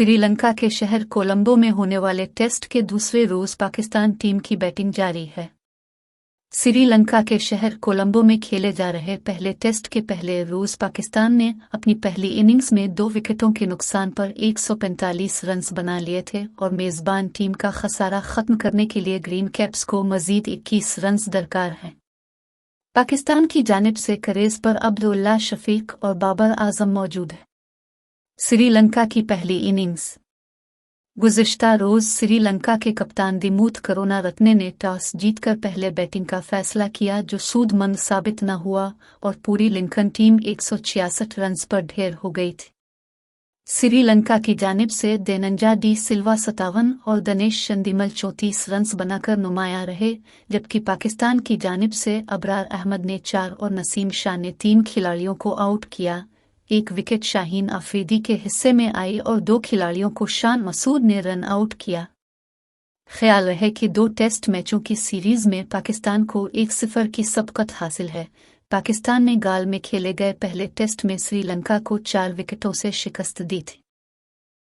श्रीलंका के शहर कोलंबो में होने वाले टेस्ट के दूसरे रोज पाकिस्तान टीम की बैटिंग जारी है। श्रीलंका के शहर कोलंबो में खेले जा रहे पहले टेस्ट के पहले रोज पाकिस्तान ने अपनी पहली इनिंग्स में 2 विकेटों के नुकसान पर 145 रन बना लिए थे और मेजबान टीम का खसारा खत्म करने के लिए ग्रीन कैप्स को मजीद 21 रन दरकार हैं। पाकिस्तान की जानिब से क्रीज पर अब्दुल्ला शफीक और बाबर आजम मौजूद है। श्रीलंका की पहली इनिंग्स। गुज़िश्ता रोज श्रीलंका के कप्तान दिमूथ करुणारत्ने ने टॉस जीतकर पहले बैटिंग का फैसला किया, जो सूदमंद साबित न हुआ और पूरी लिंकन टीम 166 रन पर ढेर हो गई थी। श्रीलंका की जानिब से देनंजा डी सिल्वा 57 और दिनेश चंदीमल 34 रन बनाकर नुमाया रहे, जबकि पाकिस्तान की जानिब से अबरार अहमद ने 4 और नसीम शाह ने 3 खिलाड़ियों को आउट किया। 1 विकेट शाहीन अफरीदी के हिस्से में आई और 2 खिलाड़ियों को शान मसूद ने रन आउट किया। ख्याल रहे कि 2 टेस्ट मैचों की सीरीज में पाकिस्तान को 1-0 की सबकत हासिल है। पाकिस्तान ने गाल में खेले गए पहले टेस्ट में श्रीलंका को 4 विकेटों से शिकस्त दी थी।